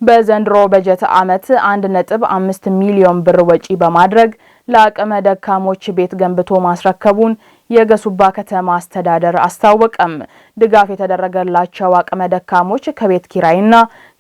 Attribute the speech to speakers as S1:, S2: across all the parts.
S1: በዘንድሮ በጀት ዓመት 1.5 ሚሊዮን ብር ወጪ በማድረግ ለአቅመ ደካሞች ቤት ገንብቶ ማስረከቡን የገሱባ ከተማ አስተዳደር አስታወቀም። ድጋፍ የተደረገላቸው አቅመ ደካሞች ከቤት ኪራይና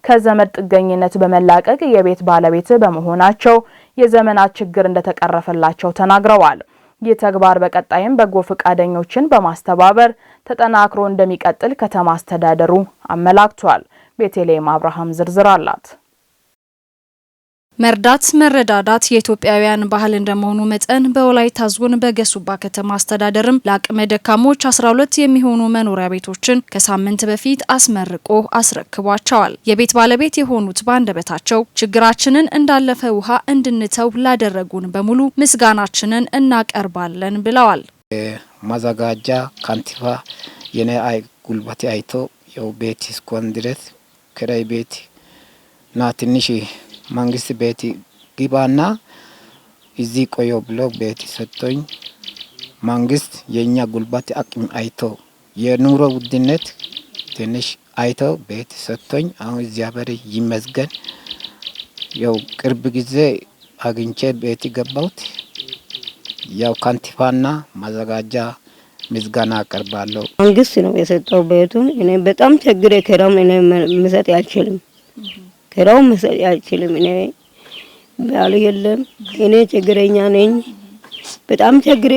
S1: ከዘመድ ጥገኝነት በመላቀቅ የቤት ባለቤት በመሆናቸው የዘመናት ችግር እንደተቀረፈላቸው ተናግረዋል። ይህ ተግባር በቀጣይም በጎ ፈቃደኞችን በማስተባበር ተጠናክሮ እንደሚቀጥል ከተማ አስተዳደሩ አመላክቷል። ቤተልሔም አብርሃም ዝርዝር አላት።
S2: መርዳት መረዳዳት የኢትዮጵያውያን ባህል እንደመሆኑ መጠን በወላይታ ዞን በገሱባ ከተማ አስተዳደርም ለአቅመ ደካሞች 12 የሚሆኑ መኖሪያ ቤቶችን ከሳምንት በፊት አስመርቆ አስረክቧቸዋል። የቤት ባለቤት የሆኑት ባንደበታቸው ችግራችንን እንዳለፈ ውሃ እንድንተው ላደረጉን በሙሉ ምስጋናችንን እናቀርባለን ብለዋል።
S3: ማዘጋጃ ካንቲባ የኔ ጉልበቴ አይቶ የው ቤት እስኮን ድረስ ክራይ ቤት ና ትንሽ መንግስት ቤት ግባና እዚህ ቆዮ ብሎ ቤት ሰጥቶኝ መንግስት የኛ ጉልበት አቅም አይቶ የኑሮ ውድነት ትንሽ አይቶ ቤት ሰጥቶኝ አሁን እግዚአብሔር ይመስገን ያው ቅርብ ጊዜ አግኝቼ ቤት ገባሁት። ያው ካንቲባና ማዘጋጃ ምስጋና አቀርባለሁ።
S4: መንግስት ነው የሰጠው ቤቱን። እኔ በጣም ቸግሬ ከራም እኔ መሰጥ አልችልም። ከራው መሰጥ አልችልም። እኔ ባል የለም። እኔ ችግረኛ ነኝ። በጣም ቸግሬ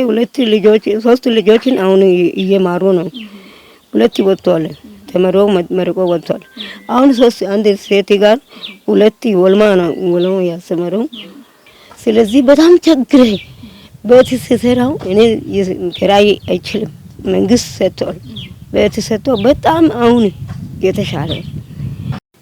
S4: ሶስት ልጆችን አሁን እየማሩ ነው። ሁለት ወጥቷል። ተመረው መርቆ ወጥቷል። አሁን አንድ ሴት ጋር ሁለት ወልማ ያሰመረው። ስለዚህ በጣም ቸግሬ ቤት ሲሰራው እኔ ከራይ አይችልም። መንግስት ሰጥቷል። ቤት ሰጥቶ በጣም አሁን የተሻለ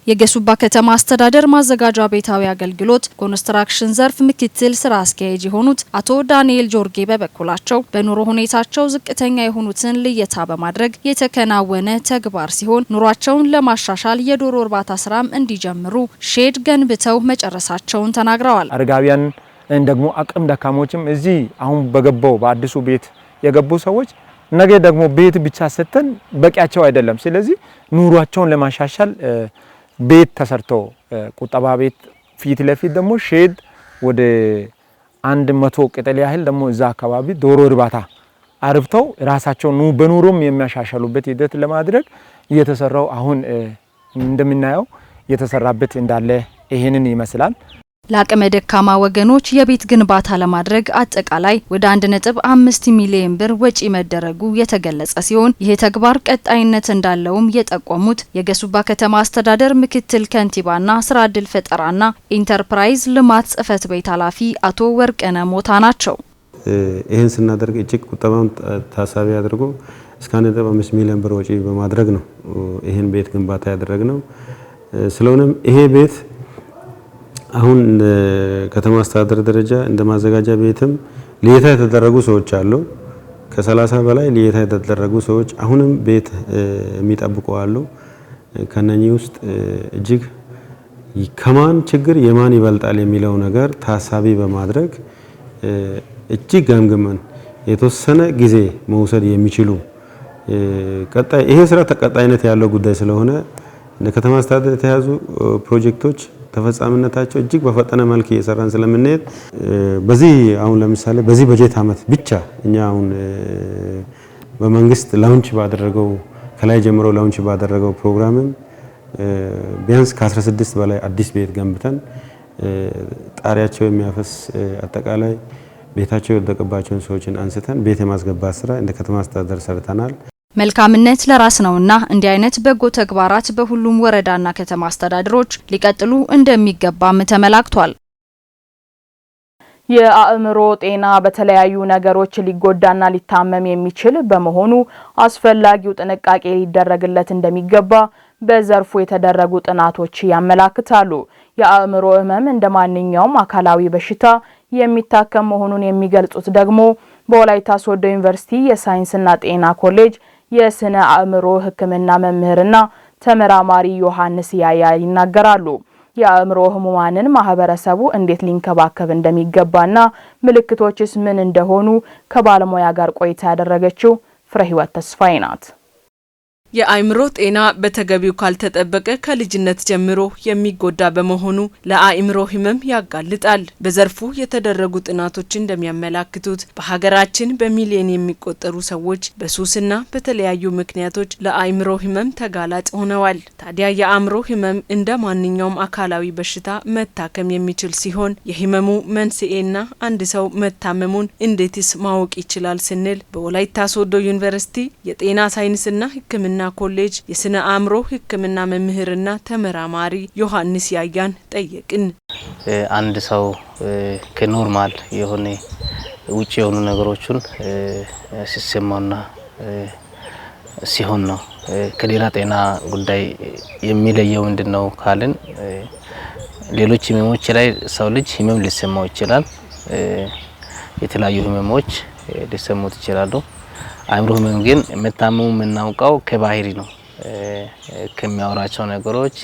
S2: የገሱባ ከተማ አስተዳደር ማዘጋጃ ቤታዊ አገልግሎት ኮንስትራክሽን ዘርፍ ምክትል ስራ አስኪያጅ የሆኑት አቶ ዳንኤል ጆርጌ በበኩላቸው በኑሮ ሁኔታቸው ዝቅተኛ የሆኑትን ልየታ በማድረግ የተከናወነ ተግባር ሲሆን ኑሯቸውን ለማሻሻል የዶሮ እርባታ ስራም እንዲጀምሩ ሼድ ገንብተው መጨረሳቸውን ተናግረዋል።
S5: አረጋውያን ደግሞ አቅም ደካሞችም እዚህ አሁን በገባው በአዲሱ ቤት የገቡ ሰዎች ነገ ደግሞ ቤት ብቻ ሰጥተን በቂያቸው አይደለም። ስለዚህ ኑሯቸውን ለማሻሻል ቤት ተሰርቶ ቁጠባ ቤት ፊት ለፊት ደግሞ ሼድ ወደ 100 ቅጠል ያህል ደግሞ እዛ አካባቢ ዶሮ እርባታ አርብተው ራሳቸው በኑሮም የሚያሻሽሉበት ሂደት ለማድረግ እየተሰራው አሁን እንደምናየው የተሰራበት እንዳለ ይሄንን ይመስላል።
S2: ለአቅመ ደካማ ወገኖች የቤት ግንባታ ለማድረግ አጠቃላይ ወደ 1.5 ሚሊዮን ብር ወጪ መደረጉ የተገለጸ ሲሆን ይህ ተግባር ቀጣይነት እንዳለውም የጠቆሙት የገሱባ ከተማ አስተዳደር ምክትል ከንቲባና ስራ ዕድል ፈጠራና ኢንተርፕራይዝ ልማት ጽሕፈት ቤት ኃላፊ አቶ ወርቅነህ ሞታ ናቸው።
S6: ይህን ስናደርግ እጅግ ቁጠባውን ታሳቢ አድርጎ እስከ 1.5 ሚሊዮን ብር ወጪ በማድረግ ነው ይህን ቤት ግንባታ ያደረግነው። ስለሆነም ይሄ ቤት አሁን ከተማ አስተዳደር ደረጃ እንደ ማዘጋጃ ቤትም ልየታ የተደረጉ ሰዎች አሉ። ከ30 በላይ ልየታ የተደረጉ ሰዎች አሁንም ቤት የሚጠብቁ አሉ። ከነኚህ ውስጥ እጅግ ከማን ችግር የማን ይበልጣል የሚለው ነገር ታሳቢ በማድረግ እጅግ ገምግመን የተወሰነ ጊዜ መውሰድ የሚችሉ ይሄ ስራ ተቀጣይነት ያለው ጉዳይ ስለሆነ እንደ ከተማ አስተዳደር የተያዙ ፕሮጀክቶች ተፈጻሚነታቸው እጅግ በፈጠነ መልክ እየሰራን ስለምንሄድ በዚህ አሁን ለምሳሌ በዚህ በጀት ዓመት ብቻ እኛ አሁን በመንግስት ላውንች ባደረገው ከላይ ጀምሮ ላውንች ባደረገው ፕሮግራምም ቢያንስ ከ16 በላይ አዲስ ቤት ገንብተን ጣሪያቸው የሚያፈስ አጠቃላይ ቤታቸው የወደቀባቸውን ሰዎችን አንስተን ቤት የማስገባት ስራ እንደ ከተማ አስተዳደር ሰርተናል።
S2: መልካምነት ለራስ ነውና እንዲህ አይነት በጎ ተግባራት በሁሉም ወረዳና ከተማ አስተዳደሮች ሊቀጥሉ እንደሚገባም ተመላክቷል።
S1: የአእምሮ ጤና በተለያዩ ነገሮች ሊጎዳና ሊታመም የሚችል በመሆኑ አስፈላጊው ጥንቃቄ ሊደረግለት እንደሚገባ በዘርፉ የተደረጉ ጥናቶች ያመላክታሉ። የአእምሮ ህመም እንደማንኛውም አካላዊ በሽታ የሚታከም መሆኑን የሚገልጹት ደግሞ በወላይታ ሶዶ ዩኒቨርሲቲ የሳይንስና ጤና ኮሌጅ የስነ አእምሮ ሕክምና መምህርና ተመራማሪ ዮሐንስ ያያ ይናገራሉ። የአእምሮ ህሙማንን ማህበረሰቡ እንዴት ሊንከባከብ እንደሚገባና ምልክቶችስ ምን እንደሆኑ ከባለሙያ ጋር ቆይታ ያደረገችው ፍሬህይወት ተስፋዬ ናት።
S7: የአእምሮ ጤና በተገቢው ካልተጠበቀ ከልጅነት ጀምሮ የሚጎዳ በመሆኑ ለአእምሮ ህመም ያጋልጣል። በዘርፉ የተደረጉ ጥናቶች እንደሚያመላክቱት በሀገራችን በሚሊዮን የሚቆጠሩ ሰዎች በሱስና በተለያዩ ምክንያቶች ለአእምሮ ህመም ተጋላጭ ሆነዋል። ታዲያ የአእምሮ ህመም እንደ ማንኛውም አካላዊ በሽታ መታከም የሚችል ሲሆን የህመሙ መንስኤና አንድ ሰው መታመሙን እንዴትስ ማወቅ ይችላል ስንል በወላይታ ሶዶ ዩኒቨርሲቲ የጤና ሳይንስና ሕክምና ኮሌጅ የስነ አእምሮ ህክምና መምህርና ተመራማሪ ዮሐንስ ያያን ጠየቅን።
S8: አንድ ሰው ከኖርማል የሆነ ውጪ የሆኑ ነገሮችን ሲሰማውና ሲሆን ነው ከሌላ ጤና ጉዳይ የሚለየው ምንድነው ካልን ሌሎች ህመሞች ላይ ሰው ልጅ ህመም ሊሰማው ይችላል። የተለያዩ ህመሞች ሊሰሙት ይችላሉ። አእምሮ ህመም ግን መታመሙ የምናውቀው ከባህሪ ነው። ከሚያወራቸው ነገሮች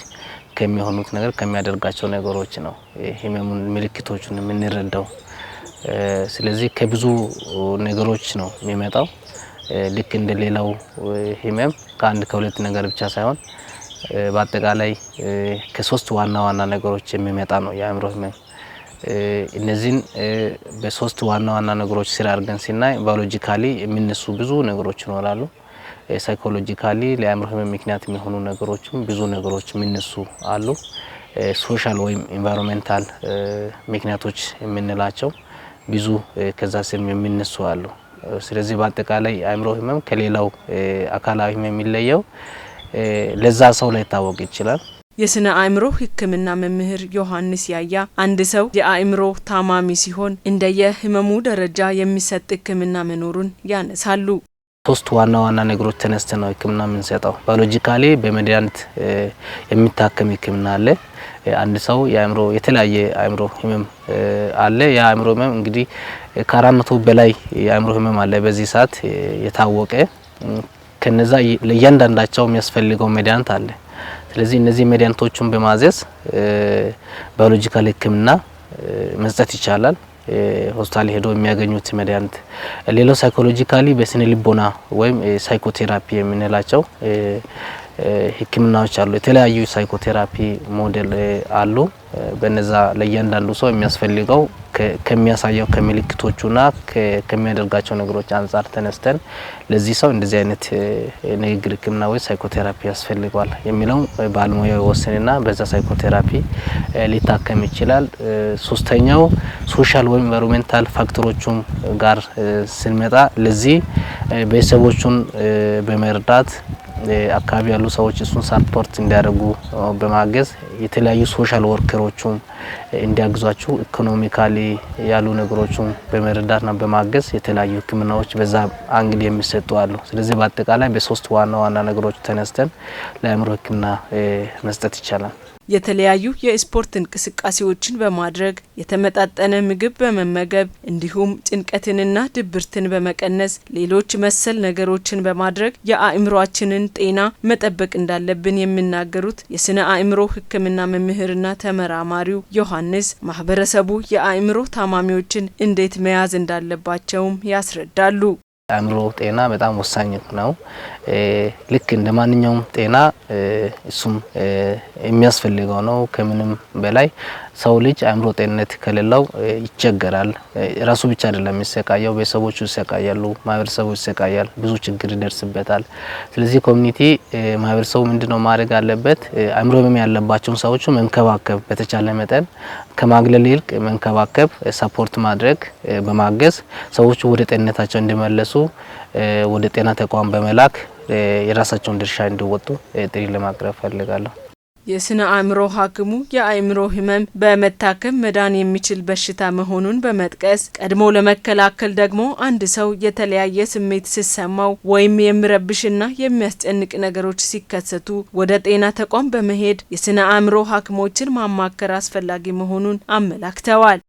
S8: ከሚሆኑት ነገር ከሚያደርጋቸው ነገሮች ነው ህመሙን ምልክቶቹን የምንረዳው። ስለዚህ ከብዙ ነገሮች ነው የሚመጣው። ልክ እንደሌላው ህመም ከአንድ ከሁለት ነገር ብቻ ሳይሆን በአጠቃላይ ከሶስት ዋና ነገሮች የሚመጣ ነው የአእምሮ ህመም። እነዚህን በሶስት ዋና ነገሮች ስራ አድርገን ሲናይ ባዮሎጂካሊ የሚነሱ ብዙ ነገሮች ይኖራሉ። ሳይኮሎጂካሊ ለአእምሮ ህመም ምክንያት የሚሆኑ ነገሮችም ብዙ ነገሮች የሚነሱ አሉ። ሶሻል ወይም ኢንቫይሮንመንታል ምክንያቶች የምንላቸው ብዙ ከዛ ስር የሚነሱ አሉ። ስለዚህ በአጠቃላይ አእምሮ ህመም ከሌላው አካላዊ ህመም የሚለየው ለዛ ሰው ላይ ታወቅ ይችላል።
S7: የስነ አእምሮ ህክምና መምህር ዮሐንስ ያያ አንድ ሰው የአእምሮ ታማሚ ሲሆን እንደየህመሙ ደረጃ የሚሰጥ ህክምና መኖሩን ያነሳሉ።
S8: ሶስት ዋና ነገሮች ተነስተን ነው ህክምና የምንሰጠው። ባዮሎጂካሊ በመድኃኒት የሚታከም ህክምና አለ። አንድ ሰው የአእምሮ የተለያየ አእምሮ ህመም አለ። የአእምሮ ህመም እንግዲህ ከ400 በላይ የአእምሮ ህመም አለ በዚህ ሰዓት የታወቀ። ከነዛ ለእያንዳንዳቸው የሚያስፈልገው መድኃኒት አለ። ስለዚህ እነዚህ መድኃኒቶችን በማዘዝ ባዮሎጂካል ህክምና መስጠት ይቻላል። ሆስፒታል ሄዶ የሚያገኙት መድኃኒት። ሌላው ሳይኮሎጂካሊ በስነ ልቦና ወይም ሳይኮቴራፒ የምንላቸው ህክምናዎች አሉ። የተለያዩ ሳይኮቴራፒ ሞዴል አሉ። በነዛ ለእያንዳንዱ ሰው የሚያስፈልገው ከሚያሳየው ከምልክቶቹና ከሚያደርጋቸው ነገሮች አንፃር ተነስተን ለዚህ ሰው እንደዚህ አይነት ንግግር ህክምና ወይ ሳይኮቴራፒ ያስፈልጋል የሚለው ባለሙያው ይወስንና በዛ ሳይኮቴራፒ ሊታከም ይችላል። ሶስተኛው ሶሻል ወይም ኢንቫይሮንመንታል ፋክተሮቹም ጋር ስንመጣ ለዚህ ቤተሰቦቹን በመርዳት አካባቢ ያሉ ሰዎች እሱን ሳፖርት እንዲያደርጉ በማገዝ የተለያዩ ሶሻል ወርከሮቹም እንዲያግዟቸው ኢኮኖሚካሊ ያሉ ነገሮችን በመረዳትና በማገዝ የተለያዩ ህክምናዎች በዛ አንግል የሚሰጡ አሉ። ስለዚህ በአጠቃላይ በሶስት ዋና ነገሮች ተነስተን ለአእምሮ ህክምና መስጠት ይቻላል።
S7: የተለያዩ የስፖርት እንቅስቃሴዎችን በማድረግ የተመጣጠነ ምግብ በመመገብ እንዲሁም ጭንቀትንና ድብርትን በመቀነስ ሌሎች መሰል ነገሮችን በማድረግ የአእምሮአችንን ጤና መጠበቅ እንዳለብን የሚናገሩት የስነ አእምሮ ህክምና መምህርና ተመራማሪው ዮሐንስ ማህበረሰቡ የአእምሮ ታማሚዎችን እንዴት መያዝ እንዳለባቸውም ያስረዳሉ።
S8: አእምሮ ጤና በጣም ወሳኝ ነው። ልክ እንደማንኛውም ጤና እሱም የሚያስፈልገው ነው። ከምንም በላይ ሰው ልጅ አእምሮ ጤንነት ከሌለው ይቸገራል። ራሱ ብቻ አይደለም የሚሰቃየው፣ ቤተሰቦቹ ይሰቃያሉ፣ ማህበረሰቡ ይሰቃያል፣ ብዙ ችግር ይደርስበታል። ስለዚህ ኮሚኒቲ ማህበረሰቡ ምንድነው ማድረግ አለበት? አእምሮ ህመም ያለባቸውን ሰዎች መንከባከብ፣ በተቻለ መጠን ከማግለል ይልቅ መንከባከብ፣ ሰፖርት ማድረግ፣ በማገዝ ሰዎች ወደ ጤንነታቸው እንዲመለሱ ወደ ጤና ተቋም በመላክ የራሳቸውን ድርሻ እንዲወጡ ጥሪ ለማቅረብ ፈልጋለሁ።
S7: የስነ አእምሮ ሐኪሙ የአእምሮ ህመም በመታከም መዳን የሚችል በሽታ መሆኑን በመጥቀስ ቀድሞ ለመከላከል ደግሞ አንድ ሰው የተለያየ ስሜት ሲሰማው ወይም የሚረብሽና የሚያስጨንቅ ነገሮች ሲከሰቱ ወደ ጤና ተቋም በመሄድ የስነ አእምሮ ሐኪሞችን ማማከር አስፈላጊ መሆኑን አመላክተዋል።